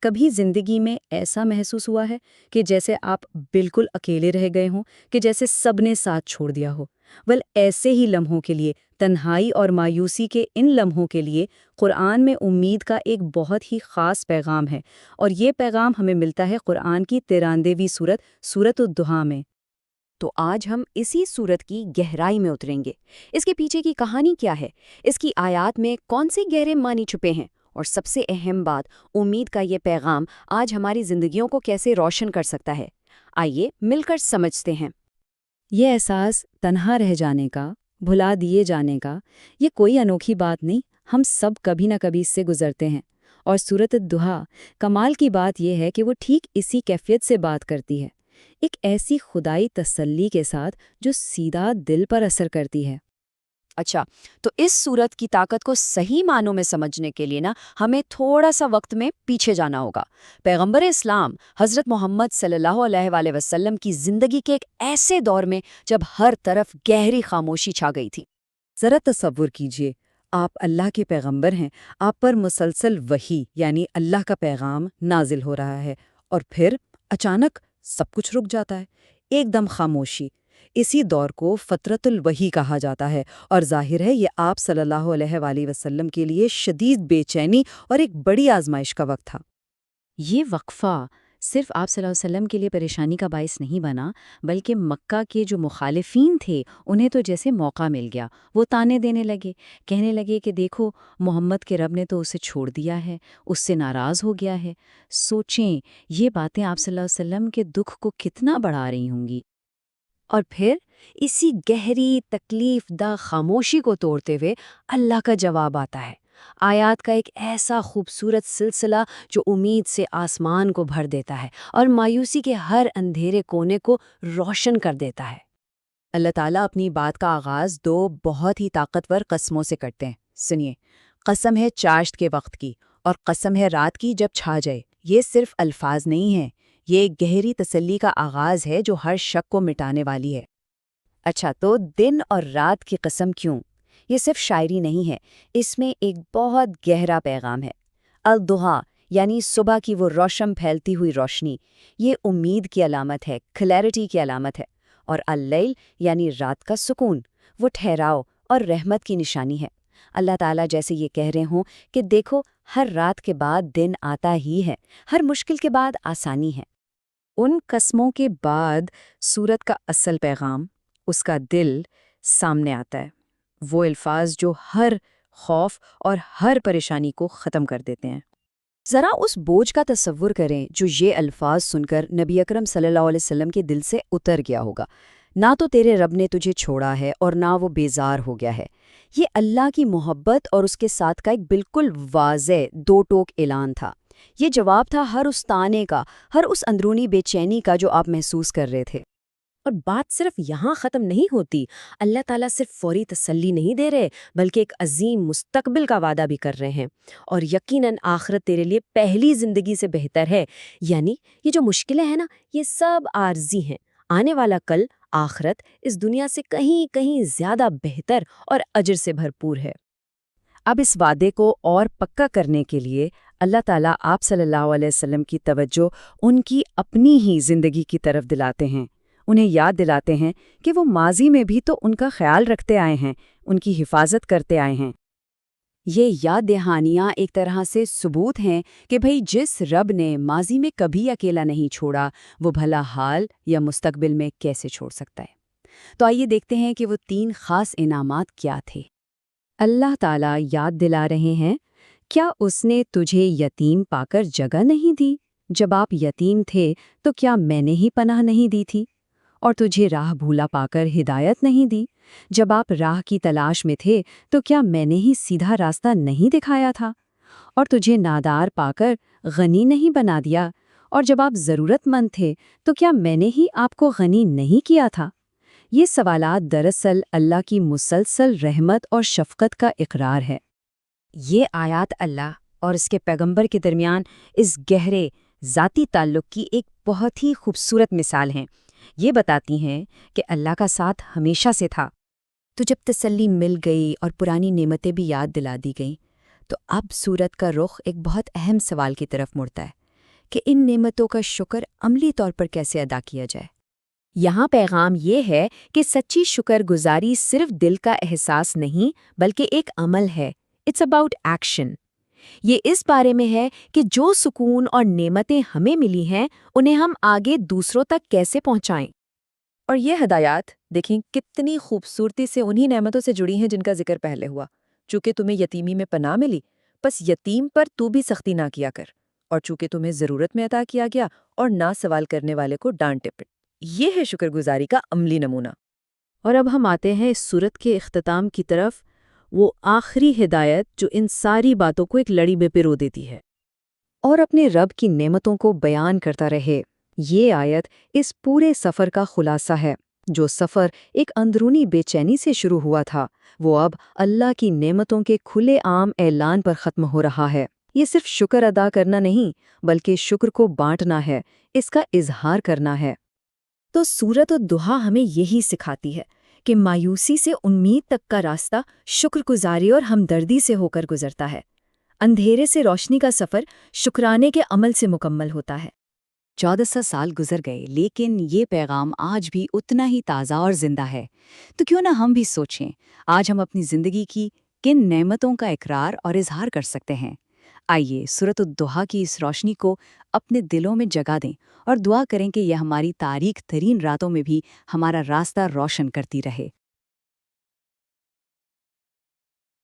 کبھی زندگی میں ایسا محسوس ہوا ہے کہ جیسے آپ بالکل اکیلے رہ گئے ہوں، کہ جیسے سب نے ساتھ چھوڑ دیا ہو؟ ایسے ہی لمحوں کے لیے، تنہائی اور مایوسی کے ان لمحوں کے لیے قرآن میں امید کا ایک بہت ہی خاص پیغام ہے، اور یہ پیغام ہمیں ملتا ہے قرآن کی 93ویں سورت، سورۃ الضحیٰ میں۔ تو آج ہم اسی سورت کی گہرائی میں اتریں گے۔ اس کے پیچھے کی کہانی کیا ہے، اس کی آیات میں کون سے گہرے معنی چھپے ہیں، اور سب سے اہم بات، امید کا یہ پیغام آج ہماری زندگیوں کو کیسے روشن کر سکتا ہے۔ آئیے مل کر سمجھتے ہیں۔ یہ احساس تنہا رہ جانے کا، بھلا دیے جانے کا، یہ کوئی انوکھی بات نہیں، ہم سب کبھی نہ کبھی اس سے گزرتے ہیں۔ اور سورۃ الضحیٰ، کمال کی بات یہ ہے کہ وہ ٹھیک اسی کیفیت سے بات کرتی ہے، ایک ایسی خدائی تسلی کے ساتھ جو سیدھا دل پر اثر کرتی ہے۔ اچھا، تو اس سورت کی طاقت کو صحیح معنوں میں سمجھنے کے لیے ہمیں تھوڑا سا وقت میں پیچھے جانا ہوگا۔ پیغمبر اسلام حضرت محمد صلی اللہ علیہ وآلہ وسلم کی زندگی کے ایک ایسے دور میں جب ہر طرف گہری خاموشی چھا گئی تھی۔ ذرا تصور کیجئے، آپ اللہ کے پیغمبر ہیں، آپ پر مسلسل وحی یعنی اللہ کا پیغام نازل ہو رہا ہے، اور پھر اچانک سب کچھ رک جاتا ہے، ایک دم خاموشی۔ اسی دور کو فترۃ الوحی کہا جاتا ہے، اور ظاہر ہے یہ آپ صلی اللہ علیہ وآلہ وسلم کے لیے شدید بے چینی اور ایک بڑی آزمائش کا وقت تھا۔ یہ وقفہ صرف آپ صلی اللہ علیہ وسلم کے لیے پریشانی کا باعث نہیں بنا، بلکہ مکہ کے جو مخالفین تھے انہیں تو جیسے موقع مل گیا۔ وہ تانے دینے لگے، کہنے لگے کہ دیکھو، محمد کے رب نے تو اسے چھوڑ دیا ہے، اس سے ناراض ہو گیا ہے۔ سوچیں، یہ باتیں آپ صلی اللہ علیہ وسلم کے دکھ کو کتنا بڑھا رہی ہوں گی۔ اور پھر اسی گہری تکلیف دہ خاموشی کو توڑتے ہوئے اللہ کا جواب آتا ہے، آیات کا ایک ایسا خوبصورت سلسلہ جو امید سے آسمان کو بھر دیتا ہے اور مایوسی کے ہر اندھیرے کونے کو روشن کر دیتا ہے۔ اللہ تعالیٰ اپنی بات کا آغاز دو بہت ہی طاقتور قسموں سے کرتے ہیں۔ سنیے، قسم ہے چاشت کے وقت کی، اور قسم ہے رات کی جب چھا جائے۔ یہ صرف الفاظ نہیں ہیں، یہ ایک گہری تسلی کا آغاز ہے جو ہر شک کو مٹانے والی ہے۔ اچھا، تو دن اور رات کی قسم کیوں؟ یہ صرف شاعری نہیں ہے، اس میں ایک بہت گہرا پیغام ہے۔ الضحیٰ یعنی صبح کی وہ روشن پھیلتی ہوئی روشنی، یہ امید کی علامت ہے، کلیئرٹی کی علامت ہے۔ اور اللیل یعنی رات کا سکون، وہ ٹھہراؤ اور رحمت کی نشانی ہے۔ اللہ تعالیٰ جیسے یہ کہہ رہے ہوں کہ دیکھو، ہر رات کے بعد دن آتا ہی ہے، ہر مشکل کے بعد آسانی ہے۔ ان قسموں کے بعد سورت کا اصل پیغام، اس کا دل سامنے آتا ہے، وہ الفاظ جو ہر خوف اور ہر پریشانی کو ختم کر دیتے ہیں۔ ذرا اس بوجھ کا تصور کریں جو یہ الفاظ سن کر نبی اکرم صلی اللہ علیہ وسلم کے دل سے اتر گیا ہوگا۔ نہ تو تیرے رب نے تجھے چھوڑا ہے اور نہ وہ بیزار ہو گیا ہے۔ یہ اللہ کی محبت اور اس کے ساتھ کا ایک بالکل واضح دو ٹوک اعلان تھا۔ یہ جواب تھا ہر اس تانے کا، ہر اس اندرونی بے چینی کا جو آپ محسوس کر رہے تھے۔ اور بات صرف یہاں ختم نہیں ہوتی، اللہ تعالیٰ صرف فوری تسلی نہیں دے رہے، بلکہ ایک عظیم مستقبل کا وعدہ بھی کر رہے ہیں۔ اور یقیناً آخرت تیرے لیے پہلی زندگی سے بہتر ہے، یعنی یہ جو مشکلیں ہیں یہ سب عارضی ہیں، آنے والا کل، آخرت، اس دنیا سے کہیں کہیں زیادہ بہتر اور اجر سے بھرپور ہے۔ اب اس وعدے کو اور پکا کرنے کے لیے اللہ تعالیٰ آپ صلی اللہ علیہ وسلم کی توجہ ان کی اپنی ہی زندگی کی طرف دلاتے ہیں، انہیں یاد دلاتے ہیں کہ وہ ماضی میں بھی تو ان کا خیال رکھتے آئے ہیں، ان کی حفاظت کرتے آئے ہیں۔ یہ یاد دہانیاں ایک طرح سے ثبوت ہیں کہ جس رب نے ماضی میں کبھی اکیلا نہیں چھوڑا، وہ بھلا حال یا مستقبل میں کیسے چھوڑ سکتا ہے۔ تو آئیے دیکھتے ہیں کہ وہ 3 خاص انعامات کیا تھے۔ اللہ تعالیٰ یاد دلا رہے ہیں، کیا اس نے تجھے یتیم پا کر جگہ نہیں دی؟ جب آپ یتیم تھے تو کیا میں نے ہی پناہ نہیں دی تھی؟ اور تجھے راہ بھولا پا کر ہدایت نہیں دی؟ جب آپ راہ کی تلاش میں تھے تو کیا میں نے ہی سیدھا راستہ نہیں دکھایا تھا؟ اور تجھے نادار پا کر غنی نہیں بنا دیا؟ اور جب آپ ضرورت مند تھے تو کیا میں نے ہی آپ کو غنی نہیں کیا تھا؟ یہ سوالات دراصل اللہ کی مسلسل رحمت اور شفقت کا اقرار ہے۔ یہ آیات اللہ اور اس کے پیغمبر کے درمیان اس گہرے ذاتی تعلق کی ایک بہت ہی خوبصورت مثال ہیں۔ یہ بتاتی ہیں کہ اللہ کا ساتھ ہمیشہ سے تھا۔ تو جب تسلی مل گئی اور پرانی نعمتیں بھی یاد دلا دی گئیں، تو اب سورت کا رخ ایک بہت اہم سوال کی طرف مڑتا ہے۔ کہ ان نعمتوں کا شکر عملی طور پر کیسے ادا کیا جائے۔ یہاں پیغام یہ ہے کہ سچی شکر گزاری صرف دل کا احساس نہیں بلکہ ایک عمل ہے۔ It's about action. یہ اس بارے میں ہے کہ جو سکون اور نعمتیں ہمیں ملی ہیں انہیں ہم آگے دوسروں تک کیسے پہنچائیں۔ اور یہ ہدایات دیکھیں کتنی خوبصورتی سے انہی نعمتوں سے جڑی ہیں جن کا ذکر پہلے ہوا۔ چونکہ تمہیں یتیمی میں پناہ ملی، بس یتیم پر تو بھی سختی نہ کیا کر، اور چونکہ تمہیں ضرورت میں عطا کیا گیا اور نہ سوال کرنے والے کو ڈانٹ ٹپٹ۔ یہ ہے شکر گزاری کا عملی نمونہ۔ اور اب ہم آتے ہیں اس سورت کے اختتام کی طرف، وہ آخری ہدایت جو ان ساری باتوں کو ایک لڑی میں پرو دیتی ہے۔ اور اپنے رب کی نعمتوں کو بیان کرتا رہے۔ یہ آیت اس پورے سفر کا خلاصہ ہے۔ جو سفر ایک اندرونی بے چینی سے شروع ہوا تھا، وہ اب اللہ کی نعمتوں کے کھلے عام اعلان پر ختم ہو رہا ہے۔ یہ صرف شکر ادا کرنا نہیں، بلکہ شکر کو بانٹنا ہے، اس کا اظہار کرنا ہے۔ تو سورۃ الضحیٰ ہمیں یہی سکھاتی ہے کہ مایوسی سے امید تک کا راستہ شکر گزاری اور ہمدردی سے ہو کر گزرتا ہے۔ اندھیرے سے روشنی کا سفر شکرانے کے عمل سے مکمل ہوتا ہے۔ 1400 سال گزر گئے، لیکن یہ پیغام آج بھی اتنا ہی تازہ اور زندہ ہے۔ تو کیوں نہ ہم بھی سوچیں، آج ہم اپنی زندگی کی کن نعمتوں کا اقرار اور اظہار کر سکتے ہیں؟ آئیے سورۃ الضحیٰ کی اس روشنی کو اپنے دلوں میں جگا دیں اور دعا کریں کہ یہ ہماری تاریک ترین راتوں میں بھی ہمارا راستہ روشن کرتی رہے۔